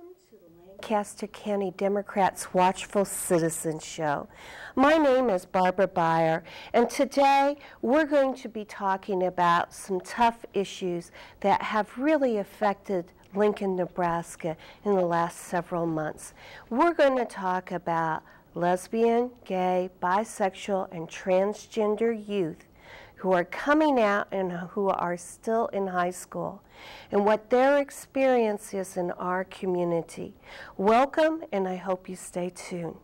To the Lancaster County Democrats' Watchful Citizen Show. My name is Barb Baier, and today we're going to be talking about some tough issues that have really affected Lincoln, Nebraska in the last several months. We're going to talk about lesbian, gay, bisexual, and transgender youth who are coming out and who are still in high school, and what their experience is in our community. Welcome, and I hope you stay tuned.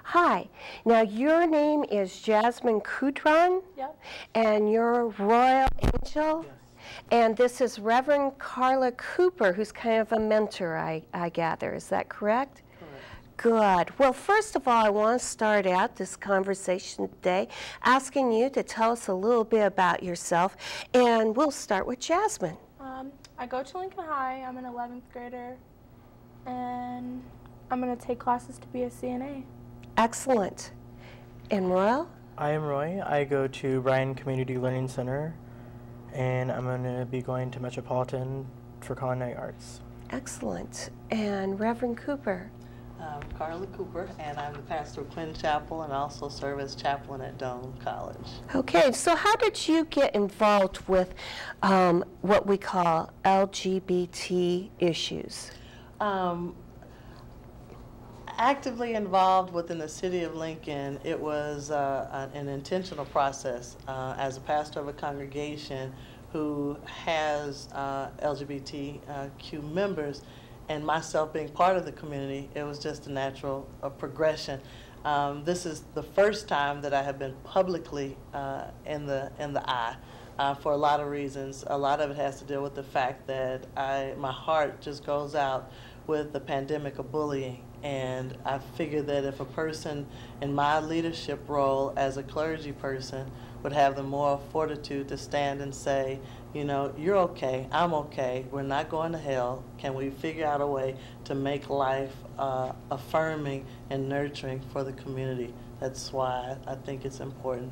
Hi, now your name is Jasmine Kudron, Yep. And you're Royal Angel, Yes. And this is Reverend Karla Cooper, who's kind of a mentor, I gather. Is that correct? Good. Well, first of all, I want to start out this conversation today asking you to tell us a little bit about yourself, and we'll start with Jasmine. I go to Lincoln High. I'm an 11th grader, and I'm going to take classes to be a CNA. Excellent. And Royal? I am Roy. I go to Bryan Community Learning Center, and I'm going to be going to Metropolitan for culinary arts. Excellent. And Reverend Cooper? I'm Karla Cooper, and I'm the pastor of Quinn Chapel, and also serve as chaplain at Doane College. Okay, so how did you get involved with what we call LGBT issues? Actively involved within the city of Lincoln, it was an intentional process. As a pastor of a congregation who has LGBTQ members, and myself being part of the community, it was just a natural progression. This is the first time that I have been publicly in the eye for a lot of reasons. A lot of it has to deal with the fact that my heart just goes out with the pandemic of bullying. And I figure that if a person in my leadership role as a clergy person would have the moral fortitude to stand and say, you know, you're okay, I'm okay, we're not going to hell, can we figure out a way to make life affirming and nurturing for the community? That's why I think it's important,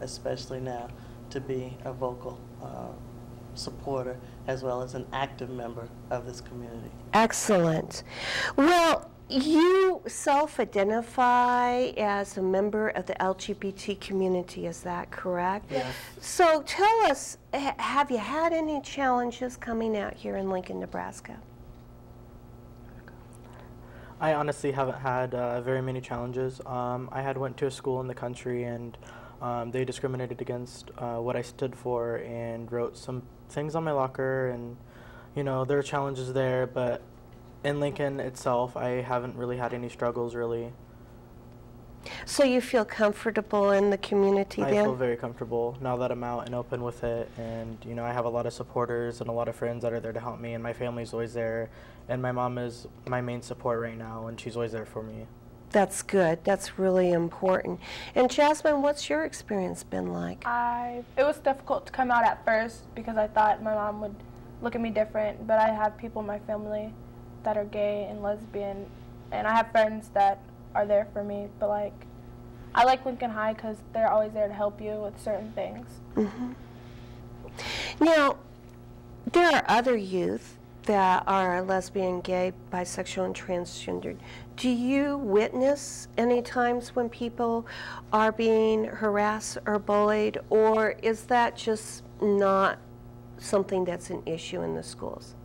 especially now, to be a vocal supporter as well as an active member of this community. Excellent. Well, you self-identify as a member of the LGBT community, is that correct? Yes. So tell us, have you had any challenges coming out here in Lincoln, Nebraska? I honestly haven't had very many challenges. I went to a school in the country, and they discriminated against what I stood for and wrote some things on my locker, and you know, there are challenges there, but in Lincoln itself, I haven't really had any struggles, really. So you feel comfortable in the community then? I feel very comfortable now that I'm out and open with it, and you know, I have a lot of supporters and a lot of friends that are there to help me, and my family's always there, and my mom is my main support right now, and she's always there for me. That's good. That's really important. And Jasmine, what's your experience been like? It was difficult to come out at first because I thought my mom would look at me different, but I have people in my family that are gay and lesbian, and I have friends that are there for me, but like, I like Lincoln High because they're always there to help you with certain things. Mm-hmm. Now, there are other youth that are lesbian, gay, bisexual, and transgendered. Do you witness any times when people are being harassed or bullied, or is that just not something that's an issue in the schools?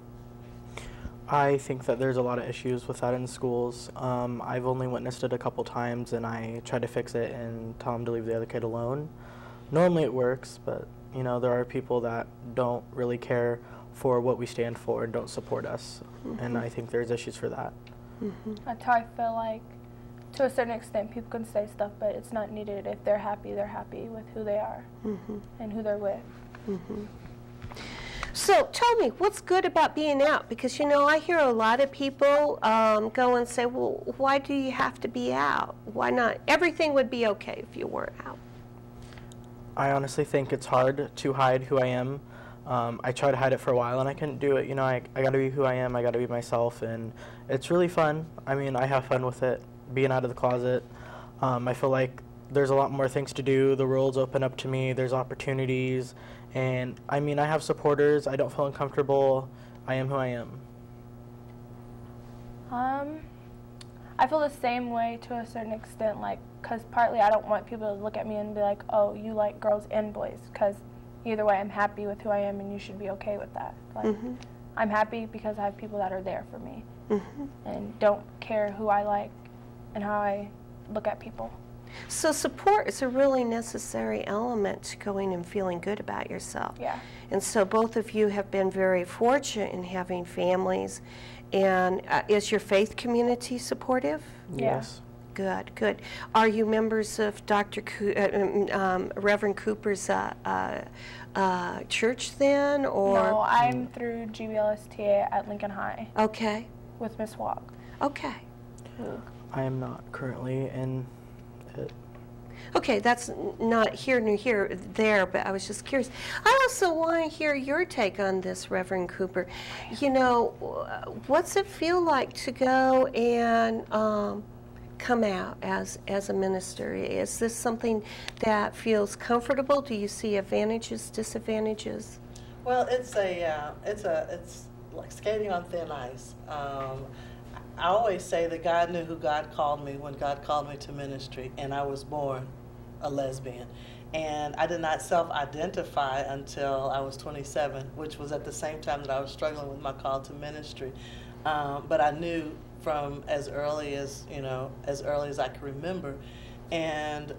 I think that there's a lot of issues with that in schools. I've only witnessed it a couple times, and I try to fix it and tell them to leave the other kid alone. Normally it works, but you know, there are people that don't really care for what we stand for and don't support us, and I think there's issues for that. That's how I feel like, to a certain extent, people can say stuff, but it's not needed. If they're happy with who they are and who they're with. So tell me, what's good about being out? Because, you know, I hear a lot of people go and say, well, why do you have to be out? Why not? Everything would be okay if you weren't out. I honestly think it's hard to hide who I am. I tried to hide it for a while, and I couldn't do it. You know, I got to be who I am. I got to be myself, and it's really fun. I mean, I have fun with it, being out of the closet. I feel like there's a lot more things to do. The world's open up to me. There's opportunities. And, I mean, I have supporters. I don't feel uncomfortable. I am who I am. I feel the same way to a certain extent, like, because partly I don't want people to look at me and be like, oh, you like girls and boys, because either way I'm happy with who I am and you should be okay with that. Like, I'm happy because I have people that are there for me and don't care who I like and how I look at people. So support is a really necessary element to going and feeling good about yourself. Yeah. And so both of you have been very fortunate in having families. And is your faith community supportive? Yes. Good, good. Are you members of Reverend Cooper's church then, or? No, I'm through GBLSTA at Lincoln High. Okay. With Miss Walk. Okay. I am not currently in it. Okay, that's not here nor here, there, but I was just curious. I also want to hear your take on this, Reverend Cooper. You know, what's it feel like to go and come out as a minister? Is this something that feels comfortable? Do you see advantages, disadvantages? Well, it's like skating on thin ice. I always say that God knew who God called me when God called me to ministry, and I was born a lesbian. And I did not self-identify until I was 27, which was at the same time that I was struggling with my call to ministry. But I knew from as early as I could remember. And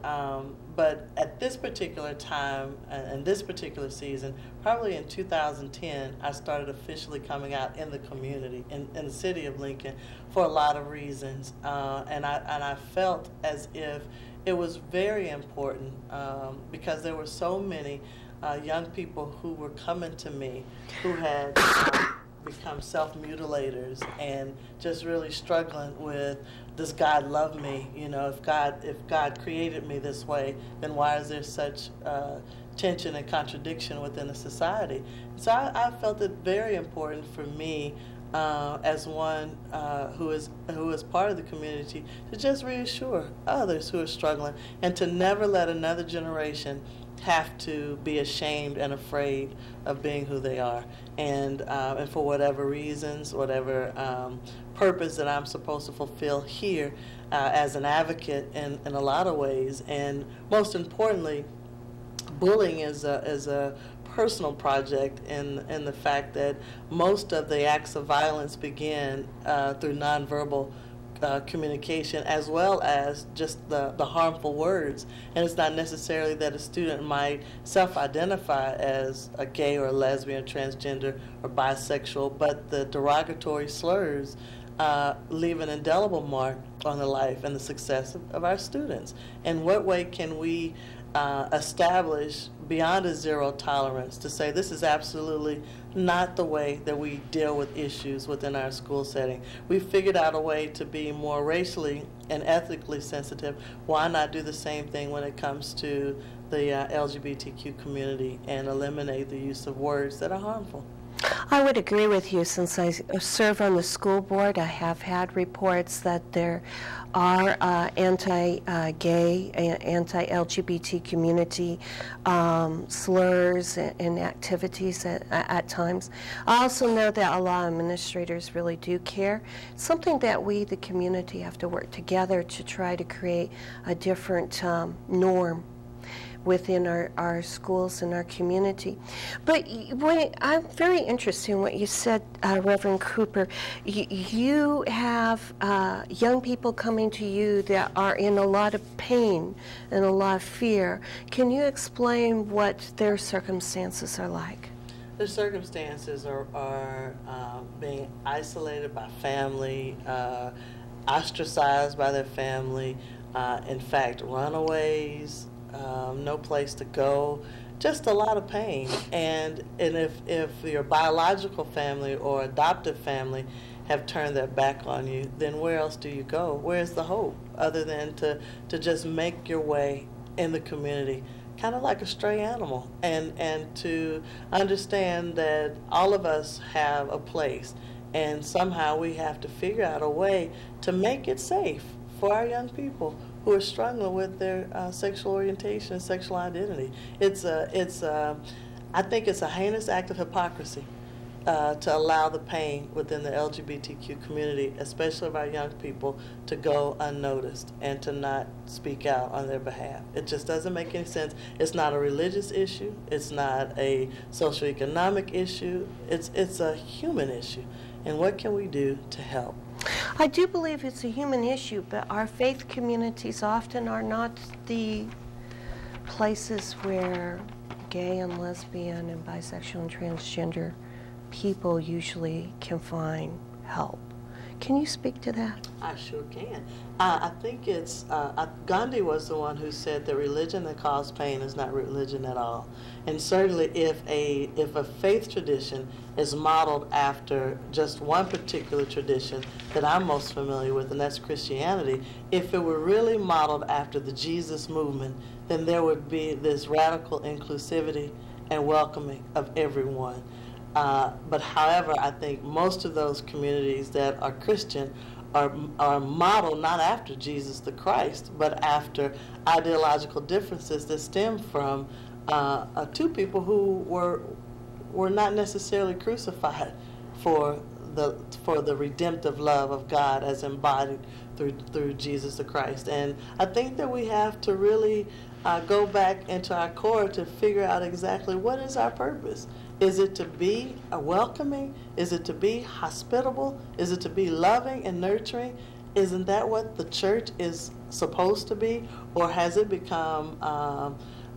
but at this particular time and this particular season, probably in 2010, I started officially coming out in the community, in the city of Lincoln, for a lot of reasons. And I felt as if it was very important because there were so many young people who were coming to me who had become self-mutilators and just really struggling with, does God love me? You know, if God created me this way, then why is there such tension and contradiction within the society? So I felt it very important for me as one who is part of the community to just reassure others who are struggling and to never let another generation have to be ashamed and afraid of being who they are, and for whatever reasons, whatever purpose that I'm supposed to fulfill here as an advocate in a lot of ways. And most importantly, bullying is a personal project in the fact that most of the acts of violence begin through nonverbal communication, as well as just the harmful words. And it's not necessarily that a student might self-identify as a gay or a lesbian or transgender or bisexual, but the derogatory slurs leave an indelible mark on the life and the success of our students. And what way can we establish beyond a zero tolerance to say this is absolutely not the way that we deal with issues within our school setting? We figured out a way to be more racially and ethically sensitive. Why not do the same thing when it comes to the LGBTQ community and eliminate the use of words that are harmful? I would agree with you. Since I serve on the school board, I have had reports that there are anti-gay, anti-LGBT community slurs and activities at times. I also know that a lot of administrators really do care. It's something that we, the community, have to work together to try to create a different norm within our schools and our community. But I'm very interested in what you said, Reverend Cooper. You have young people coming to you that are in a lot of pain and a lot of fear. Can you explain what their circumstances are like? Their circumstances are being isolated by family, ostracized by their family, in fact, runaways, no place to go, just a lot of pain. And if your biological family or adoptive family have turned their back on you, then where else do you go? Where's the hope other than to just make your way in the community, kind of like a stray animal, and to understand that all of us have a place, and somehow we have to figure out a way to make it safe for our young people who are struggling with their sexual orientation and sexual identity. I think it's a heinous act of hypocrisy to allow the pain within the LGBTQ community, especially of our young people, to go unnoticed and to not speak out on their behalf. It just doesn't make any sense. It's not a religious issue. It's not a socioeconomic issue. It's a human issue. And what can we do to help? I do believe it's a human issue, but our faith communities often are not the places where gay and lesbian and bisexual and transgender people usually can find help. Can you speak to that? I sure can. I think it's, Gandhi was the one who said that religion that caused pain is not religion at all. And certainly if a faith tradition is modeled after just one particular tradition that I'm most familiar with, and that's Christianity, if it were really modeled after the Jesus movement, then there would be this radical inclusivity and welcoming of everyone. But however, I think most of those communities that are Christian are modeled not after Jesus the Christ, but after ideological differences that stem from two people who were not necessarily crucified for the redemptive love of God as embodied through Jesus the Christ. And I think that we have to really go back into our core to figure out exactly what is our purpose. Is it to be welcoming? Is it to be hospitable? Is it to be loving and nurturing? Isn't that what the church is supposed to be? Or has it become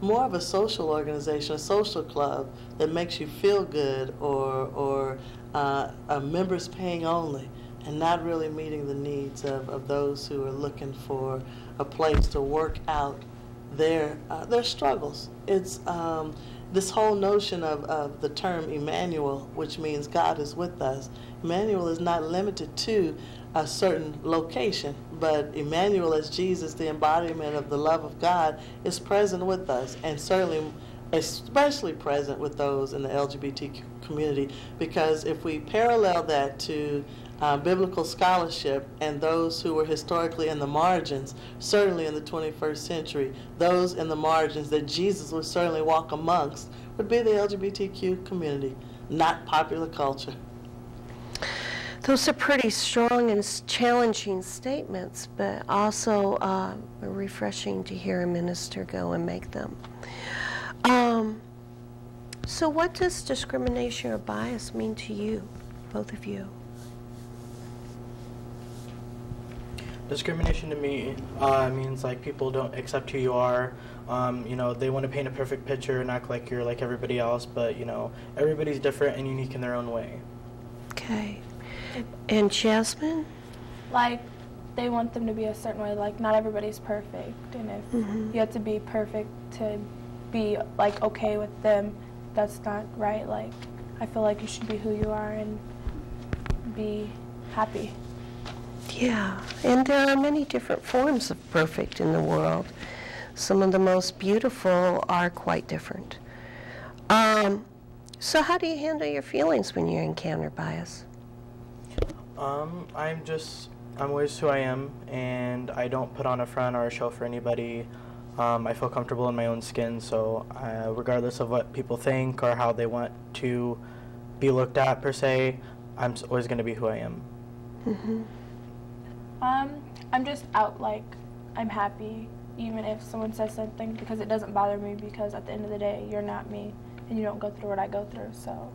more of a social organization, a social club that makes you feel good, or members paying only and not really meeting the needs of those who are looking for a place to work out their struggles? It's this whole notion of the term Emmanuel, which means God is with us. Emmanuel is not limited to a certain location, but Emmanuel, as Jesus, the embodiment of the love of God, is present with us, and certainly especially present with those in the LGBT community, because if we parallel that to biblical scholarship and those who were historically in the margins, certainly in the 21st century, those in the margins that Jesus would certainly walk amongst would be the LGBTQ community, not popular culture. Those are pretty strong and challenging statements, but also refreshing to hear a minister go and make them. So what does discrimination or bias mean to you, both of you? Discrimination to me means like people don't accept who you are. You know, they want to paint a perfect picture and act like you're like everybody else, but you know, everybody's different and unique in their own way. Okay. And Jasmine? Like, they want them to be a certain way. Like, not everybody's perfect, and if you have to be perfect to be like okay with them, that's not right. Like, I feel like you should be who you are and be happy. Yeah, and there are many different forms of perfect in the world. Some of the most beautiful are quite different. So how do you handle your feelings when you encounter bias? I'm always who I am, and I don't put on a front or a show for anybody. I feel comfortable in my own skin, so regardless of what people think or how they want to be looked at per se, I'm always going to be who I am. I'm just out, like, I'm happy even if someone says something, because it doesn't bother me, because at the end of the day, you're not me, and you don't go through what I go through, so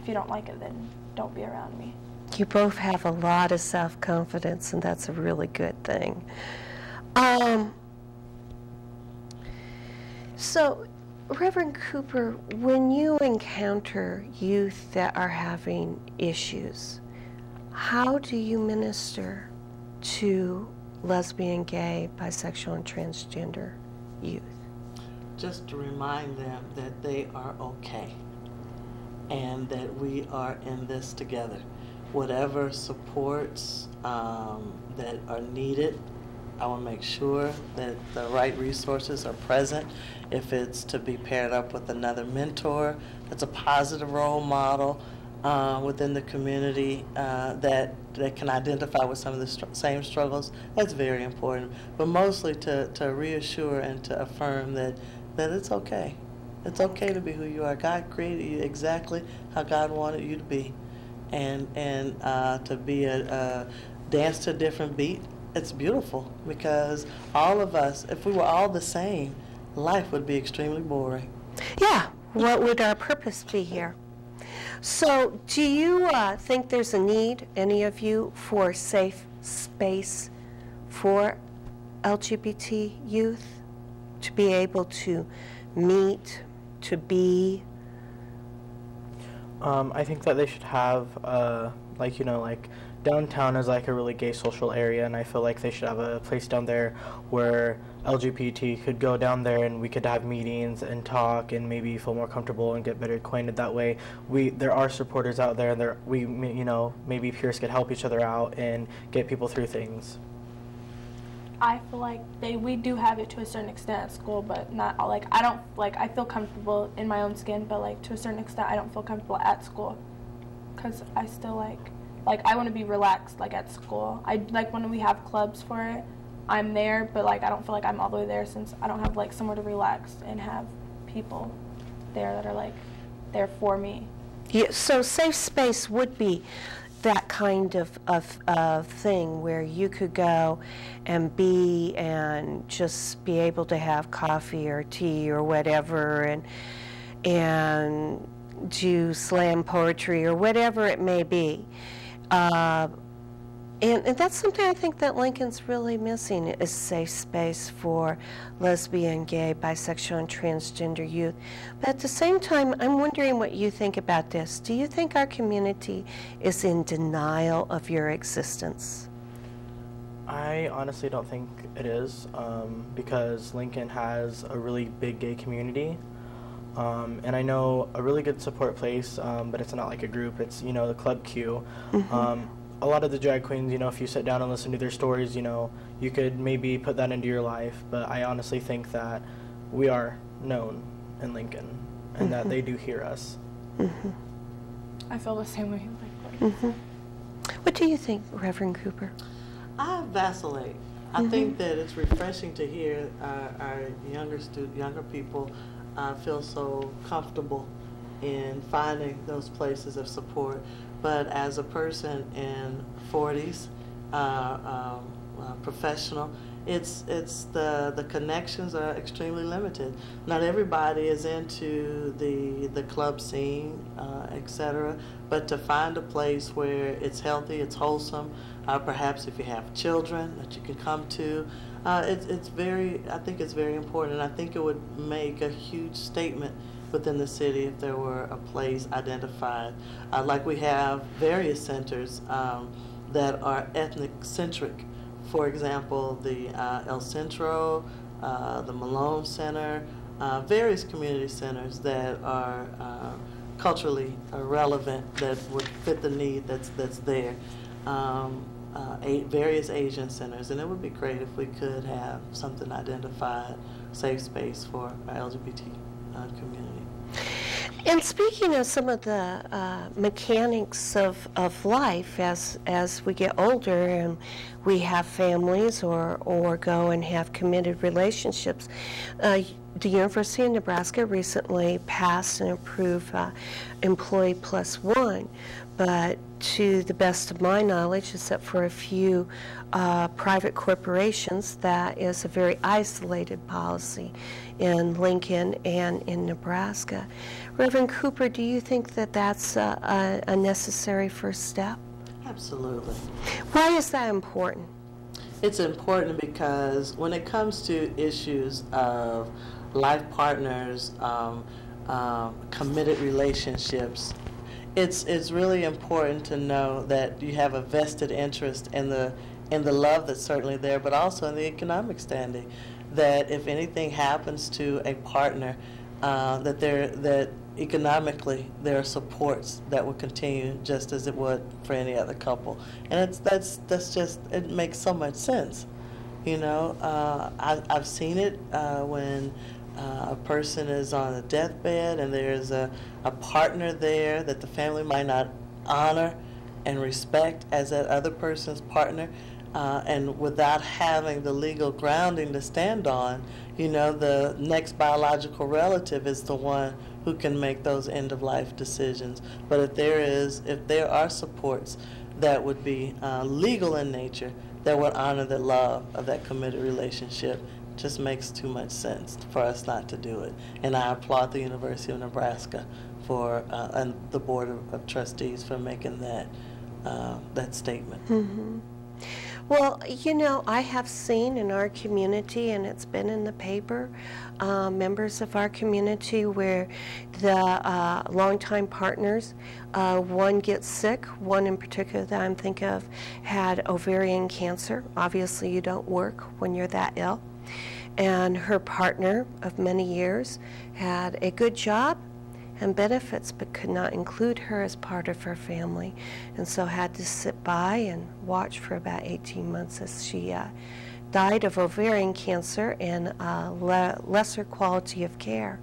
if you don't like it, then don't be around me. You both have a lot of self-confidence, and that's a really good thing. So, Reverend Cooper, when you encounter youth that are having issues, how do you minister to lesbian, gay, bisexual, and transgender youth? Just to remind them that they are okay and that we are in this together. Whatever supports that are needed, I will make sure that the right resources are present. If it's to be paired up with another mentor that's a positive role model within the community that can identify with some of the same struggles, that's very important. But mostly to reassure and to affirm that it's okay. It's okay to be who you are. God created you exactly how God wanted you to be. And to be a dance to a different beat, it's beautiful, because all of us, if we were all the same, life would be extremely boring. Yeah, what would our purpose be here? So do you think there's a need, any of you, for safe space for LGBT youth to be able to meet, to be? I think that they should have, like, you know, like, downtown is like a really gay social area, and I feel like they should have a place down there where LGBT could go down there and we could have meetings and talk and maybe feel more comfortable and get better acquainted that way. There are supporters out there, and you know, maybe peers could help each other out and get people through things. I feel like we do have it to a certain extent at school, but not all. Like, I feel comfortable in my own skin, but like to a certain extent I don't feel comfortable at school, because I still like I want to be relaxed like at school. I like when we have clubs for it, I'm there, but like I don't feel like I'm all the way there, since I don't have like somewhere to relax and have people there that are like there for me. Yeah, so safe space would be that kind of thing where you could go and be and just be able to have coffee or tea or whatever, and do slam poetry or whatever it may be. And that's something I think that Lincoln's really missing, is safe space for lesbian, gay, bisexual, and transgender youth. But at the same time, I'm wondering what you think about this. Do you think our community is in denial of your existence? I honestly don't think it is, because Lincoln has a really big gay community. And I know a really good support place, but it's not like a group. It's, you know, the Club Q. Mm-hmm. A lot of the drag queens, you know, if you sit down and listen to their stories, you know, you could maybe put that into your life. But I honestly think that we are known in Lincoln, and that they do hear us. Mm-hmm. I feel the same way. Mm-hmm. What do you think, Reverend Cooper? I vacillate. I think that it's refreshing to hear our younger people feel so comfortable in finding those places of support. But as a person in 40s, professional, it's the connections are extremely limited. Not everybody is into the club scene, etc. But to find a place where it's healthy, it's wholesome, perhaps if you have children that you can come to, I think it's very important. And I think it would make a huge statement within the city if there were a place identified. Like we have various centers that are ethnic-centric. For example, the El Centro, the Malone Center, various community centers that are culturally relevant, that would fit the need that's there. Various Asian centers, and it would be great if we could have something identified, safe space for our LGBT community. And speaking of some of the mechanics of life as we get older and we have families or go and have committed relationships, the University of Nebraska recently passed and approved Employee Plus One, but to the best of my knowledge, except for a few private corporations, that is a very isolated policy in Lincoln and in Nebraska. Reverend Cooper, do you think that that's a necessary first step? Absolutely. Why is that important? It's important because when it comes to issues of life partners, committed relationships, it's really important to know that you have a vested interest in the love that's certainly there, but also in the economic standing. That if anything happens to a partner, that economically there are supports that will continue just as it would for any other couple, and that's just, it makes so much sense. You know, I've seen it when a person is on a deathbed and there's a partner there that the family might not honor and respect as that other person's partner. and without having the legal grounding to stand on, you know, the next biological relative is the one who can make those end-of-life decisions. But if there are supports that would be legal in nature, that would honor the love of that committed relationship, just makes too much sense for us not to do it. And I applaud the University of Nebraska for and the Board of Trustees for making that statement. Mm-hmm. Well, you know, I have seen in our community, and it's been in the paper, members of our community where the longtime partners, one gets sick, one in particular that I'm thinking of had ovarian cancer. Obviously, you don't work when you're that ill. And her partner of many years had a good job and benefits, but could not include her as part of her family, and so had to sit by and watch for about 18 months as she died of ovarian cancer and lesser quality of care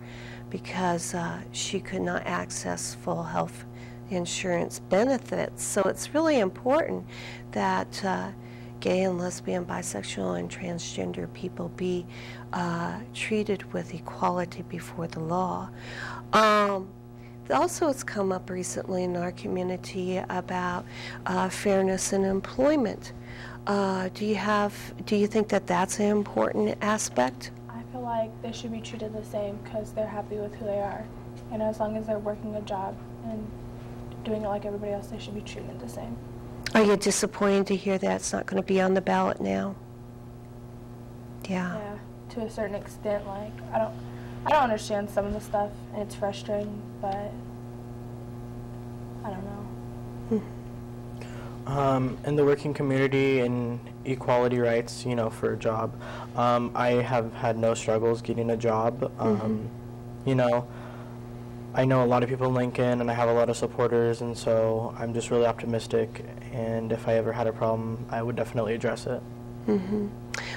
because she could not access full health insurance benefits. So it's really important that gay and lesbian, bisexual, and transgender people be treated with equality before the law. Also, it's come up recently in our community about fairness in employment. Do you think that that's an important aspect? I feel like they should be treated the same because they're happy with who they are. And as long as they're working a job and doing it like everybody else, they should be treated the same. Are you disappointed to hear that it's not going to be on the ballot now? Yeah. Yeah, to a certain extent. Like, I don't understand some of the stuff, and it's frustrating, but I don't know. In the working community and equality rights, you know, for a job, I have had no struggles getting a job. You know, I know a lot of people in Lincoln, and I have a lot of supporters, and so I'm just really optimistic, and if I ever had a problem, I would definitely address it. Mm-hmm.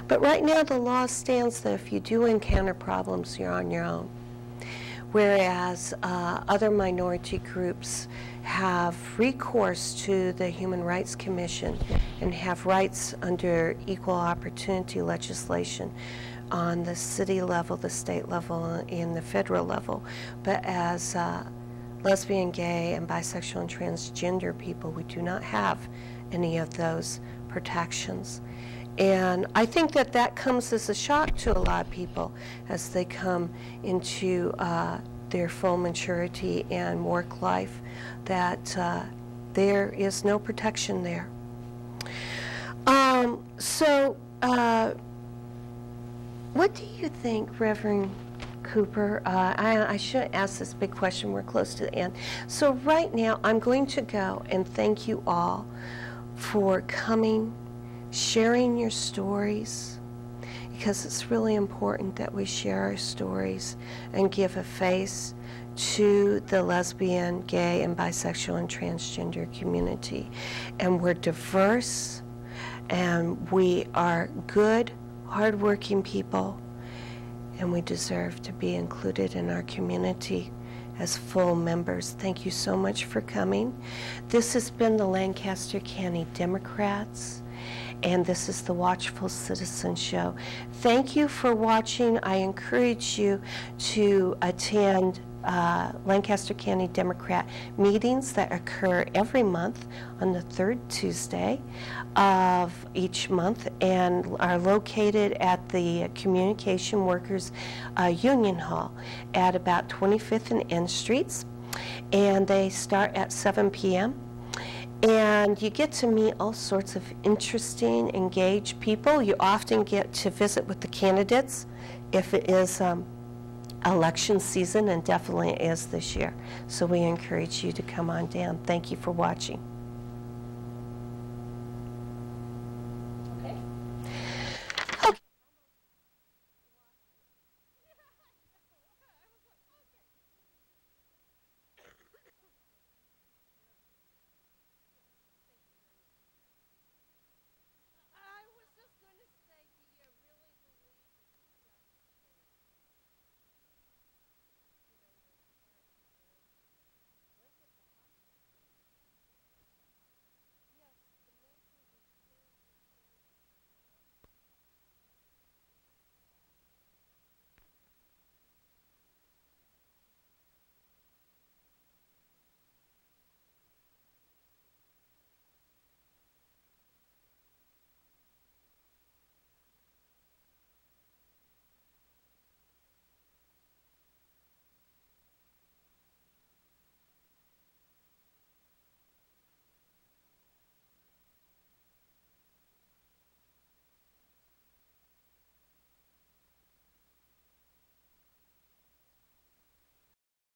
But right now the law stands that if you do encounter problems, you're on your own. Whereas other minority groups have recourse to the Human Rights Commission and have rights under equal opportunity legislation on the city level, the state level, and the federal level. But as lesbian, gay, and bisexual and transgender people, we do not have any of those protections. And I think that that comes as a shock to a lot of people as they come into their full maturity and work life, that there is no protection there. What do you think, Reverend Cooper? I should ask this big question. We're close to the end. So right now, I'm going to go and thank you all for coming, sharing your stories, because it's really important that we share our stories and give a face to the lesbian, gay, and bisexual and transgender community. And we're diverse, and we are good, hardworking people, and we deserve to be included in our community as full members. Thank you so much for coming. This has been the Lancaster County Democrats, and this is the Watchful Citizen Show. Thank you for watching. I encourage you to attend Lancaster County Democrat meetings that occur every month on the third Tuesday of each month and are located at the Communication Workers Union Hall at about 25th and N Streets, and they start at 7 p.m. And you get to meet all sorts of interesting, engaged people. You often get to visit with the candidates if it is election season, and definitely is this year. So we encourage you to come on down. Thank you for watching.